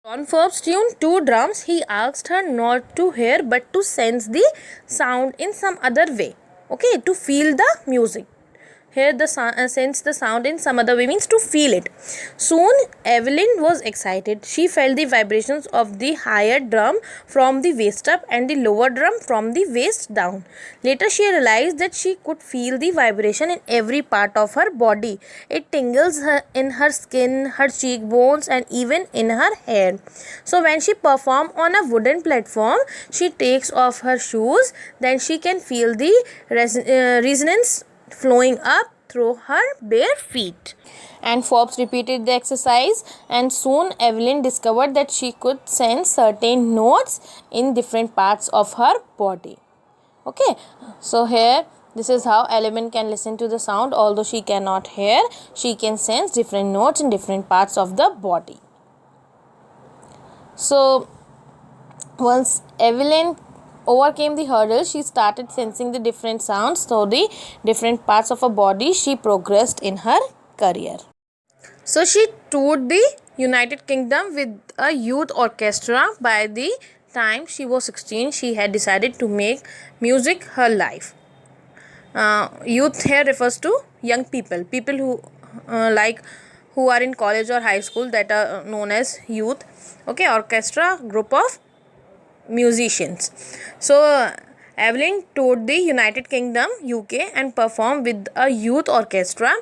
John Forbes tuned two drums. He asked her not to hear but to sense the sound in some other way. Okay, to feel the music. Hear the sense the sound in some other way means to feel it. Soon Evelyn was excited. She felt the vibrations of the higher drum from the waist up and the lower drum from the waist down. Later she realized that she could feel the vibration in every part of her body. It tingles her in her skin, her cheekbones, and even in her hair. So when she performs on a wooden platform, she takes off her shoes. Then she can feel the resonance flowing up through her bare feet. And Forbes repeated the exercise, and soon Evelyn discovered that she could sense certain notes in different parts of her body. Okay, so here this is how Evelyn can listen to the sound. Although she cannot hear, she can sense different notes in different parts of the body. So once Evelyn overcame the hurdle, she started sensing the different sounds through the different parts of her body. She progressed in her career. So she toured the United Kingdom with a youth orchestra. By the time she was 16, she had decided to make music her life. Youth here refers to young people who who are in college or high school, that are known as youth. Okay, orchestra, group of musicians. So Evelyn toured the United Kingdom, UK, and performed with a youth orchestra.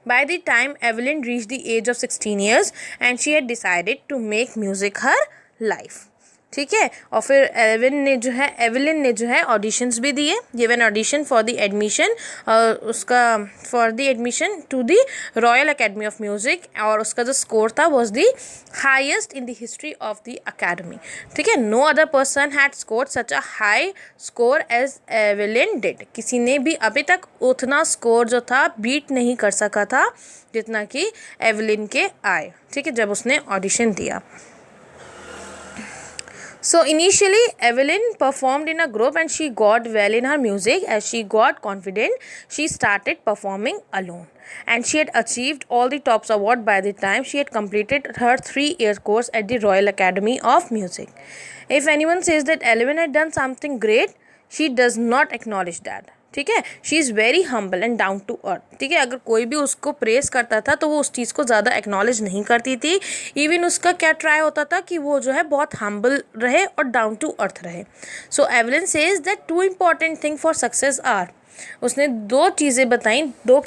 By the time Evelyn reached the age of 16 years, and she had decided to make music her life. ठीक है, और फिर Evelyn ने जो है auditions भी दिए, given audition for the admission, उसका for the admission to the Royal Academy of Music, और उसका जो स्कोर था was the highest in the history of the academy. ठीक है, no other person had scored such a high score as Evelyn did. किसी ने भी अभी तक उतना स्कोर जो था बीट नहीं कर सका था जितना कि एवलिन के आए. ठीक है, जब उसने ऑडिशन दिया. So initially Evelyn performed in a group and she got well in her music. As she got confident, she started performing alone, and she had achieved all the tops award by the time she had completed her 3-year course at the Royal Academy of Music. If anyone says that Evelyn had done something great, she does not acknowledge that. ठीक है, she is very humble and down to earth. ठीक है, अगर कोई भी उसको press करता था तो वो उस चीज़ को ज़्यादा एक्नॉलेज नहीं करती थी. इवन उसका क्या ट्राई होता था कि वो जो है बहुत हम्बल रहे और डाउन टू अर्थ रहे. So Evelyn says that 2 important thing for success are. उसने 2 चीज़ें बताई, 2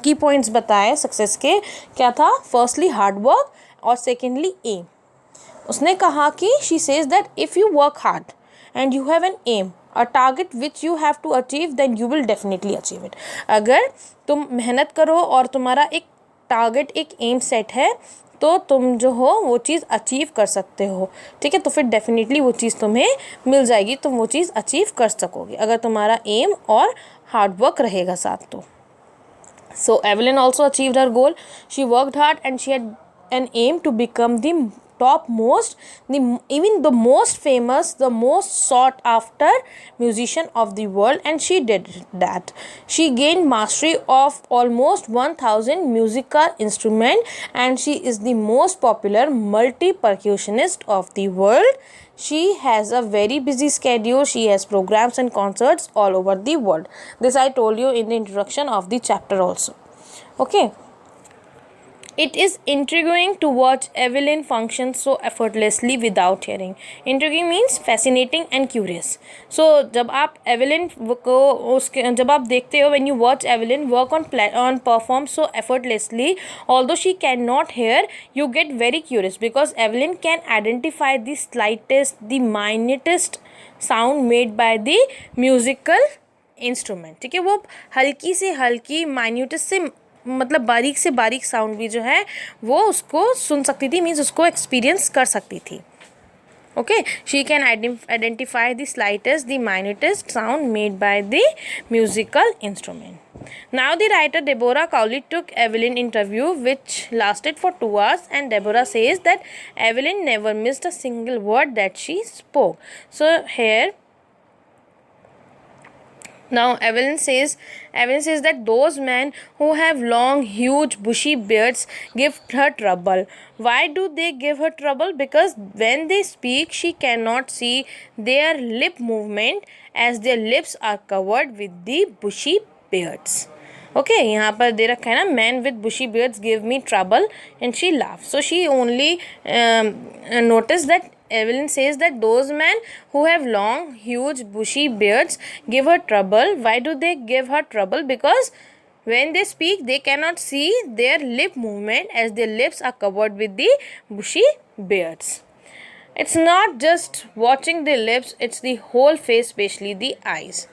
की पॉइंट्स बताए सक्सेस के. क्या था? फर्स्टली हार्ड वर्क और सेकेंडली एम. उसने कहा कि she says that if you work hard and you have an aim, a target which you have to achieve, then you will definitely achieve it. अगर तुम मेहनत करो और तुम्हारा एक टारगेट, एक एम सेट है, तो तुम जो हो वो चीज़ अचीव कर सकते हो. ठीक है, तो फिर डेफिनेटली वो चीज़ तुम्हें मिल जाएगी, तुम वो चीज़ अचीव कर सकोगे अगर तुम्हारा एम और हार्ड वर्क रहेगा साथ. तो so Evelyn also achieved her goal. She worked hard and she had an aim to become the topmost, even the most famous, the most sought after musician of the world, and she did that. She gained mastery of almost 1000 musical instruments, and she is the most popular multi-percussionist of the world. She has a very busy schedule. She has programs and concerts all over the world. This I told you in the introduction of the chapter also. Okay. It is intriguing to watch Evelyn function so effortlessly without hearing. Intriguing means fascinating and curious. So जब आप Evelyn को उसके जब आप देखते हो, when you watch Evelyn work on perform so effortlessly, although she cannot hear, you get very curious because Evelyn can identify the slightest, the minutest sound made by the musical instrument. ठीक है, वो हल्की से हल्की minutest से मतलब बारीक से बारीक साउंड भी जो है वो उसको सुन सकती थी, मीन्स उसको एक्सपीरियंस कर सकती थी. Okay, she can identify the slightest, the minutest sound made by the musical instrument. Now the writer Deborah Cowley took Evelyn interview which lasted for 2 hours, and Deborah says that Evelyn never missed a single word that she spoke. So here Now Evelyn says that those men who have long, huge, bushy beards give her trouble. Why do they give her trouble? Because when they speak, she cannot see their lip movement as their lips are covered with the bushy beards. Okay, यहाँ पर दे रखा है ना, men with bushy beards give me trouble, and she laughs. So she only noticed that Evelyn says that those men who have long, huge, bushy beards give her trouble. Why do they give her trouble? Because when they speak, they cannot see their lip movement as their lips are covered with the bushy beards. It's not just watching the lips, it's the whole face, especially the eyes.